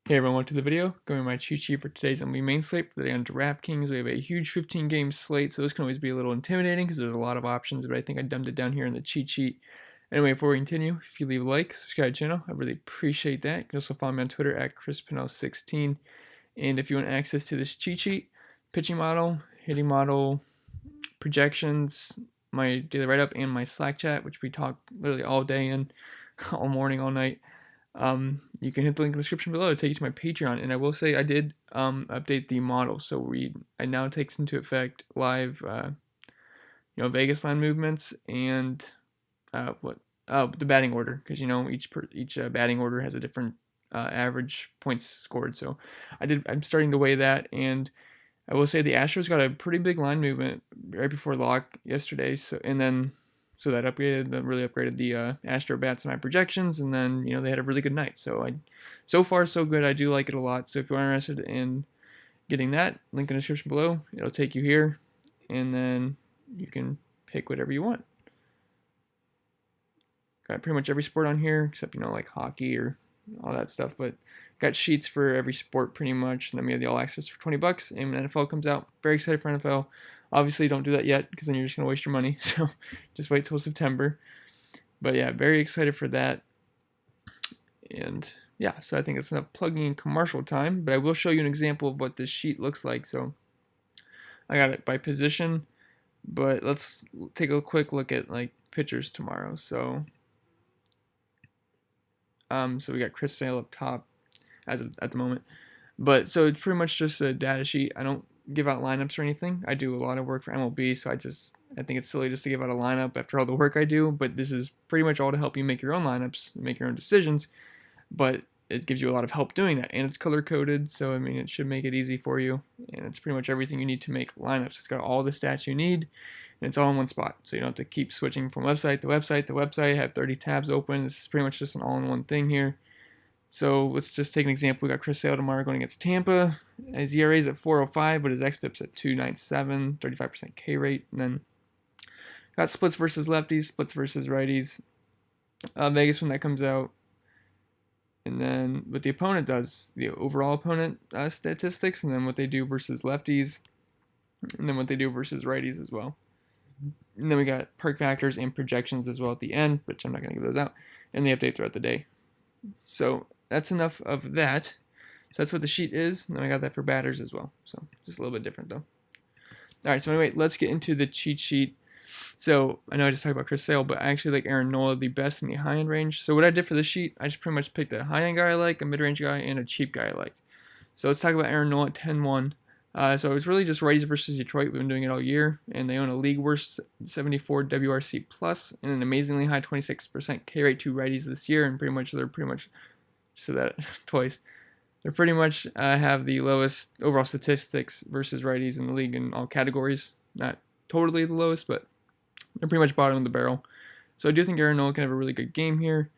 Hey everyone, welcome to the video. Going to my cheat sheet for today's MLB main slate. For today on DraftKings, we have a huge 15-game slate, so this can always be a little intimidating because there's a lot of options, but I think I dumbed it down here in the cheat sheet. Anyway, before we continue, if you leave a like, subscribe to the channel, I really appreciate that. You can also follow me on Twitter at ChrisPennell16. And if you want access to this cheat sheet, pitching model, hitting model, projections, my daily write-up, and my Slack chat, which we talk literally all day and all morning, all night. You can hit the link in the description below to take you to my Patreon. And I will say I did update the model, so it now takes into effect live, Vegas line movements and the batting order, because each batting order has a different average points scored. So I'm starting to weigh that, and I will say the Astros got a pretty big line movement right before lock yesterday. So that really upgraded the Astro bats in my projections, and then they had a really good night. So far so good. I do like it a lot. So if you are interested in getting that, link in the description below. It'll take you here, and then you can pick whatever you want. Got pretty much every sport on here except like hockey or all that stuff, but got sheets for every sport pretty much. And then we have the all access for $20, and when NFL comes out, very excited for NFL. Obviously, don't do that yet because then you're just going to waste your money. So just wait till September. But yeah, very excited for that. And yeah, so I think it's enough plugging in commercial time. But I will show you an example of what this sheet looks like. So I got it by position. But let's take a quick look at pitchers tomorrow. So we got Chris Sale up top at the moment. But so it's pretty much just a data sheet. I don't give out lineups or anything. I do a lot of work for MLB, so I think it's silly just to give out a lineup after all the work I do, but this is pretty much all to help you make your own lineups, make your own decisions, but it gives you a lot of help doing that, and it's color coded, so I mean it should make it easy for you, and it's pretty much everything you need to make lineups. It's got all the stats you need, and it's all in one spot, so you don't have to keep switching from website to website to website, have 30 tabs open. This is pretty much just an all-in-one thing here. So let's just take an example. We got Chris Sale tomorrow going against Tampa. His ERA is at 4.05, but his xFIP's at 2.97, 35% K rate. And then got splits versus lefties, splits versus righties. Vegas when that comes out. And then what the opponent does, the overall opponent statistics, and then what they do versus lefties, and then what they do versus righties as well. And then we got perk factors and projections as well at the end, which I'm not going to give those out, and the update throughout the day. So that's enough of that. So that's what the sheet is. And then I got that for batters as well. So just a little bit different though. Alright, so anyway, let's get into the cheat sheet. So I know I just talked about Chris Sale, but I actually like Aaron Nola the best in the high-end range. So what I did for the sheet, I just pretty much picked a high-end guy I like, a mid-range guy, and a cheap guy I like. So let's talk about Aaron Nola at 10-1. So it's really just righties versus Detroit. We've been doing it all year, and they own a league worst 74 WRC plus and an amazingly high 26% K rate to righties this year, and they're pretty much so that twice. They pretty much have the lowest overall statistics versus righties in the league in all categories. Not totally the lowest, but they're pretty much bottom of the barrel. So I do think Aaron Nola can have a really good game here.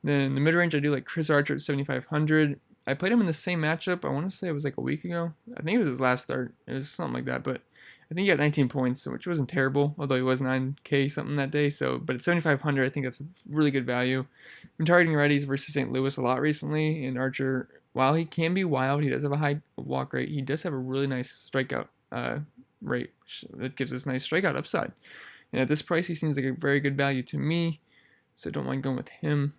Then in the mid-range, I do like Chris Archer at 7,500. I played him in the same matchup. I want to say it was like a week ago. I think it was his last start. It was something like that, but I think he got 19 points, which wasn't terrible, although he was 9K something that day. So, but at 7,500, I think that's a really good value. I've been targeting righties versus St. Louis a lot recently, and Archer, while he can be wild, he does have a high walk rate. He does have a really nice strikeout rate. That gives us nice strikeout upside. And at this price, he seems like a very good value to me, so don't mind going with him.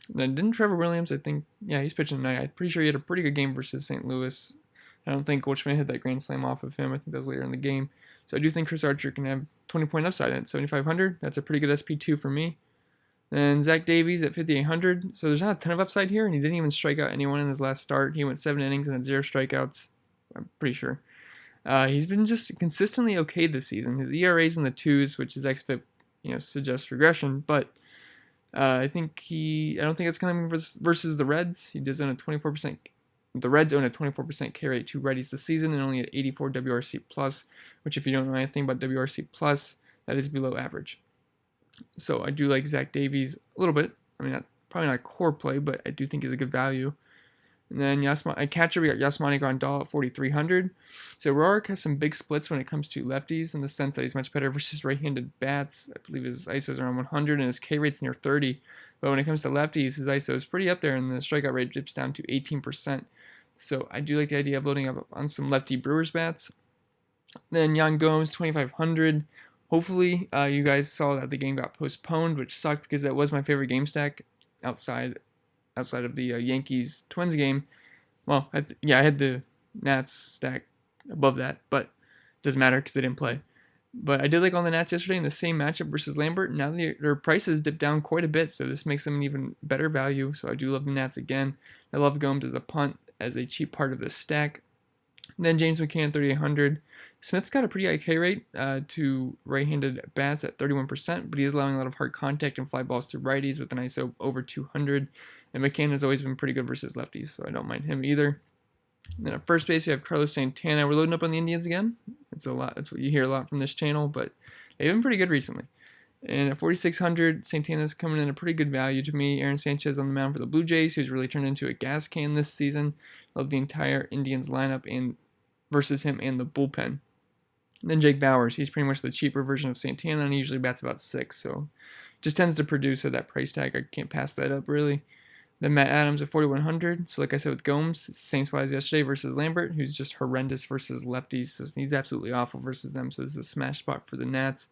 And then didn't Trevor Williams, I think, yeah, he's pitching tonight. I'm pretty sure he had a pretty good game versus St. Louis. I don't think Goldschmidt hit that grand slam off of him. I think that was later in the game. So I do think Chris Archer can have 20-point upside at 7,500. That's a pretty good SP2 for me. And Zach Davies at 5,800. So there's not a ton of upside here, and he didn't even strike out anyone in his last start. He went 7 innings and had 0 strikeouts. I'm pretty sure. He's been just consistently okay this season. His ERA is in the 2s, which his xFIP, suggests regression, but I don't think it's going to be versus the Reds. He does own a 24%. The Reds own a 24% K rate to righties this season and only at 84 WRC plus, which if you don't know anything about WRC plus, that is below average. So I do like Zach Davies a little bit. I mean, probably not a core play, but I do think he's a good value. And then at catcher, we got Yasmani Grandal at 4,300. So Roark has some big splits when it comes to lefties in the sense that he's much better versus right-handed bats. I believe his ISO is around 100 and his K rate's near 30. But when it comes to lefties, his ISO is pretty up there and the strikeout rate dips down to 18%. So I do like the idea of loading up on some lefty Brewers bats. Then Yan Gomes, 2,500. Hopefully, you guys saw that the game got postponed, which sucked because that was my favorite game stack outside of the Yankees Twins game. Well, I had the Nats stack above that, but it doesn't matter because they didn't play. But I did like on the Nats yesterday in the same matchup versus Lambert. Now their prices dipped down quite a bit, so this makes them an even better value. So I do love the Nats again. I love Gomes as a punt, as a cheap part of the stack. And then James McCann, 3,800. Smith's got a pretty high K rate to right-handed bats at 31%, but he is allowing a lot of hard contact and fly balls to righties with an ISO over 200. And McCann has always been pretty good versus lefties, so I don't mind him either. And then at first base, we have Carlos Santana. We're loading up on the Indians again. It's a lot. That's what you hear a lot from this channel, but they've been pretty good recently. And at 4,600, Santana's coming in a pretty good value to me. Aaron Sanchez on the mound for the Blue Jays, who's really turned into a gas can this season. Love the entire Indians lineup and versus him and the bullpen. And then Jake Bauers, he's pretty much the cheaper version of Santana, and he usually bats about 6, so just tends to produce at that price tag. I can't pass that up, really. Then Matt Adams at 4,100. So like I said with Gomes, it's the same spot as yesterday versus Lambert, who's just horrendous versus lefties. So he's absolutely awful versus them, so this is a smash spot for the Nats.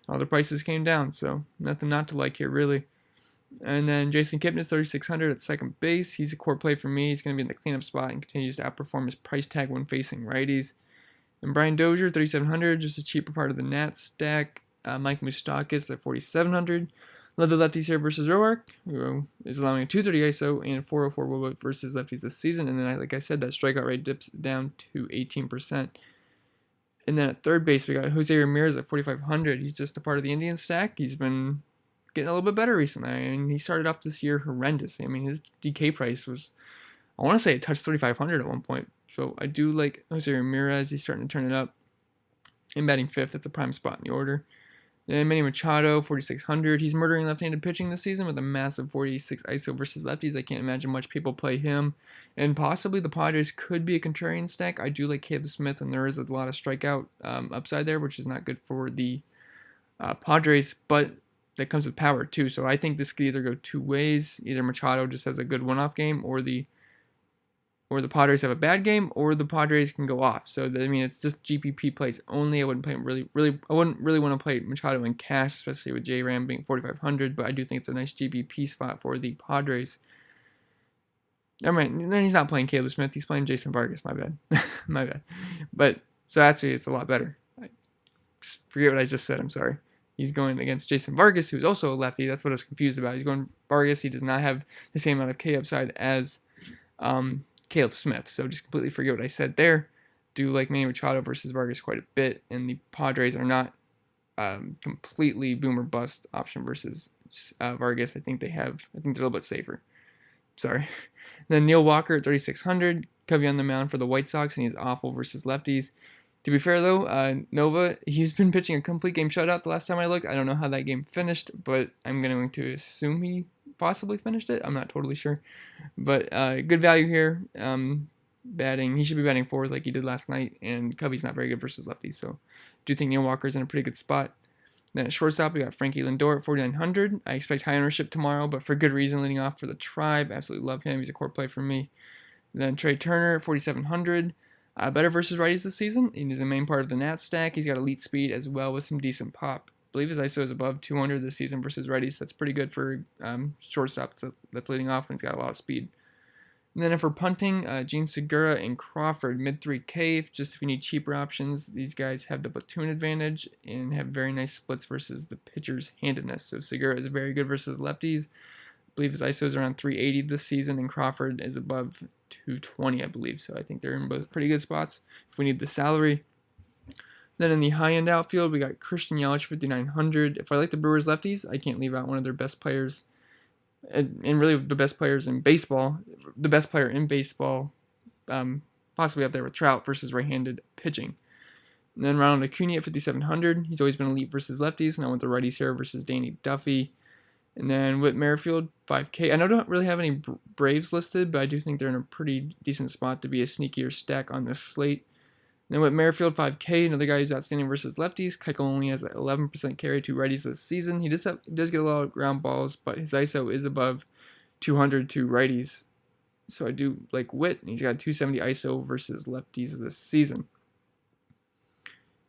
All the prices came down, so nothing not to like here, really. And then Jason Kipnis, 3,600 at second base. He's a core play for me. He's going to be in the cleanup spot and continues to outperform his price tag when facing righties. And Brian Dozier, 3,700, just a cheaper part of the Nats stack. Mike Moustakas at 4,700. Love the lefties here versus Roark, who is allowing a 230 ISO and 404 WOBA versus lefties this season. And then, like I said, that strikeout rate dips down to 18%. And then at third base, we got Jose Ramirez at 4,500. He's just a part of the Indian stack. He's been getting a little bit better recently. I mean, he started off this year horrendous. I mean, his DK price was, I want to say it touched 3,500 at one point. So I do like Jose Ramirez. He's starting to turn it up. In batting fifth, that's a prime spot in the order. Then Manny Machado, 4,600. He's murdering left-handed pitching this season with a massive 46 ISO versus lefties. I can't imagine much people play him. And possibly the Padres could be a contrarian stack. I do like Caleb Smith, and there is a lot of strikeout upside there, which is not good for the Padres, but that comes with power too. So I think this could either go two ways. Either Machado just has a good one-off game, or the Padres have a bad game, or the Padres can go off. So I mean, it's just GPP plays only. I wouldn't play I wouldn't really want to play Machado in cash, especially with J-Ram being 4,500. But I do think it's a nice GPP spot for the Padres. I mean, then he's not playing Caleb Smith. He's playing Jason Vargas. My bad, my bad. But so actually, it's a lot better. Just forget what I just said. I'm sorry. He's going against Jason Vargas, who's also a lefty. That's what I was confused about. He's going Vargas. He does not have the same amount of K upside as Caleb Smith. So just completely forget what I said there. Do like Manny Machado versus Vargas quite a bit, and the Padres are not completely boom or bust option versus Vargas. I think they're a little bit safer. Sorry. Then Neil Walker at 3,600. Covey on the mound for the White Sox, and he's awful versus lefties. To be fair, though, Nova, he's been pitching a complete game shutout the last time I looked. I don't know how that game finished, but I'm going to assume he possibly finished it. I'm not totally sure. But good value here. Batting, he should be batting forward like he did last night, and Covey's not very good versus lefties, so I do think Neil Walker's in a pretty good spot. Then at shortstop, we got Frankie Lindor at 4,900. I expect high ownership tomorrow, but for good reason, leading off for the Tribe. Absolutely love him. He's a core play for me. Then Trey Turner at 4,700. Better versus righties this season. He's a main part of the Nats stack. He's got elite speed as well with some decent pop. I believe his ISO is above 200 this season versus righties. That's pretty good for shortstop that's leading off, and he's got a lot of speed. And then for punting, Gene Segura and Crawford, mid 3K. Just if you need cheaper options, these guys have the platoon advantage and have very nice splits versus the pitcher's handedness. So Segura is very good versus lefties. I believe his ISO is around 380 this season, and Crawford is above 220, I believe. So I think they're in both pretty good spots if we need the salary. Then in the high-end outfield, we got Christian Yelich, 5,900. If I like the Brewers lefties, I can't leave out one of their best players, and really the best players in baseball. The best player in baseball, possibly up there with Trout versus right-handed pitching. And then Ronald Acuna at 5,700. He's always been elite versus lefties. Now with the righties here versus Danny Duffy. And then Whit Merrifield, 5K. I know I don't really have any Braves listed, but I do think they're in a pretty decent spot to be a sneakier stack on this slate. And then Whit Merrifield, 5K. Another guy who's outstanding versus lefties. Keuchel only has an 11% carry to righties this season. He does get a lot of ground balls, but his ISO is above 200 to righties. So I do like Whit. He's got 270 ISO versus lefties this season.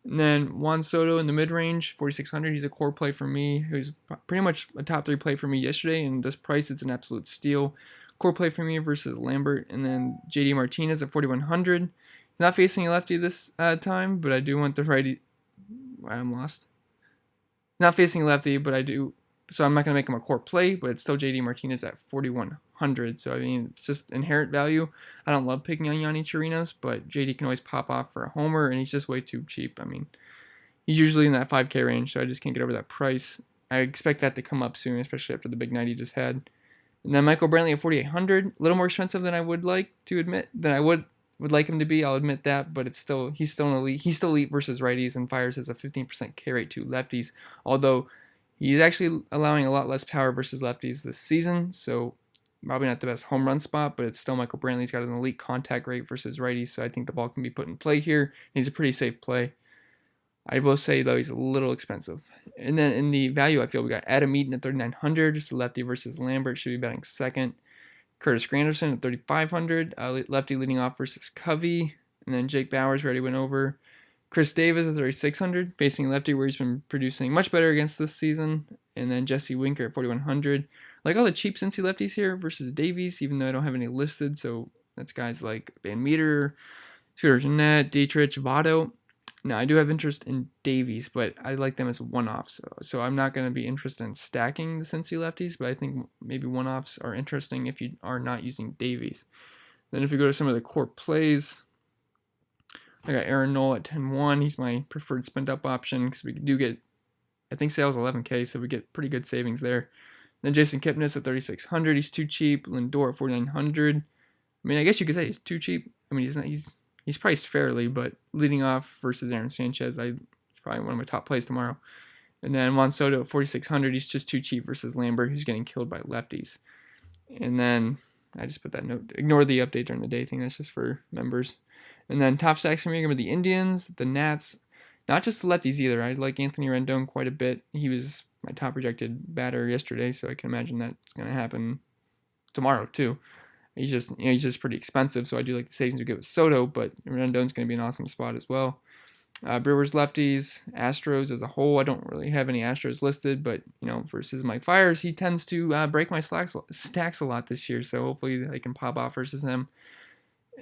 And then Juan Soto in the mid-range, 4,600. He's a core play for me, who's pretty much a top 3 play for me yesterday. And this price, it's an absolute steal. Core play for me versus Lambert. And then JD Martinez at 4,100. He's not facing a lefty this time, but I do want the righty. I'm lost. He's not facing a lefty, but I do. So I'm not going to make him a core play, but it's still JD Martinez at 4,100. So, I mean, it's just inherent value. I don't love picking on Yanni Chirinos, but JD can always pop off for a homer, and he's just way too cheap. I mean, he's usually in that 5K range, so I just can't get over that price. I expect that to come up soon, especially after the big night he just had. And then Michael Brantley at 4,800. A little more expensive than I would like to admit, than I would like him to be. I'll admit that, but he's still an elite. He's still elite versus righties and fires as a 15% K rate to lefties, although he's actually allowing a lot less power versus lefties this season, so probably not the best home run spot, but it's still Michael Brantley. He's got an elite contact rate versus righties, so I think the ball can be put in play here. He's a pretty safe play. I will say, though, he's a little expensive. And then in the value, I feel we got Adam Eaton at 3,900, just a lefty versus Lambert, should be batting second. Curtis Granderson at 3,500, lefty leading off versus Covey. And then Jake Bauers already went over. Chris Davis at 3,600, facing lefty where he's been producing much better against this season. And then Jesse Winker at 4,100. Like all the cheap Cincy lefties here versus Davies, even though I don't have any listed. So that's guys like Van Meter, Scooter Gennett, Dietrich, Votto. Now, I do have interest in Davies, but I like them as one-offs. So I'm not going to be interested in stacking the Cincy lefties, but I think maybe one-offs are interesting if you are not using Davies. Then if we go to some of the core plays, I got Aaron Nola at 10-1. He's my preferred spend-up option because we do get, I think, sales 11K, so we get pretty good savings there. Then Jason Kipnis at 3,600. He's too cheap. Lindor at 4,900. I mean, I guess you could say he's too cheap. I mean, he's priced fairly, but leading off versus Aaron Sanchez, it's probably one of my top plays tomorrow. And then Juan Soto at 4,600. He's just too cheap versus Lambert, who's getting killed by lefties. And then I just put that note. Ignore the update during the day thing. That's just for members. And then top stacks for me are going to be the Indians, the Nats, not just the lefties either. I like Anthony Rendon quite a bit. He was my top projected batter yesterday, so I can imagine that's going to happen tomorrow too. He's just pretty expensive, so I do like the savings we get with Soto, but Rendon's going to be an awesome spot as well. Brewers lefties, Astros as a whole. I don't really have any Astros listed, but versus Mike Fiers, he tends to break my stacks a lot this year, so hopefully I can pop off versus him.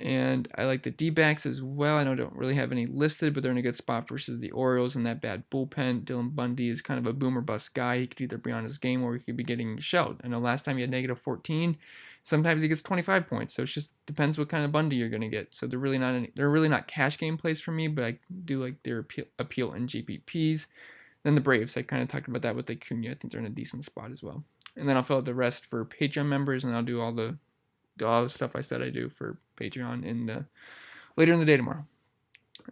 And I like the D-backs as well. I know I don't really have any listed, but they're in a good spot versus the Orioles and that bad bullpen. Dylan Bundy is kind of a boomer bust guy. He could either be on his game or he could be getting shelled. I know last time he had negative 14. Sometimes he gets 25 points. So it just depends what kind of Bundy you're going to get. So they're really not cash game plays for me, but I do like their appeal in GPPs. Then the Braves, I kind of talked about that with Acuna. I think they're in a decent spot as well. And then I'll fill out the rest for Patreon members, and I'll do all the stuff I said I do for Patreon later in the day tomorrow.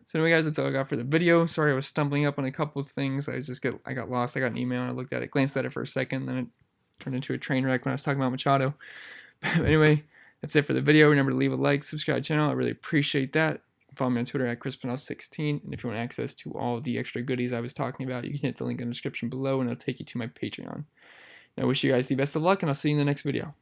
So anyway, guys, that's all I got for the video. Sorry I was stumbling up on a couple of things. I got lost. I got an email and I looked at it, glanced at it for a second, then it turned into a train wreck when I was talking about Machado. But anyway, that's it for the video. Remember to leave a like, subscribe to the channel. I really appreciate that. Follow me on Twitter at ChrisPanel16. And if you want access to all the extra goodies I was talking about, you can hit the link in the description below and it'll take you to my Patreon. I wish you guys the best of luck, and I'll see you in the next video.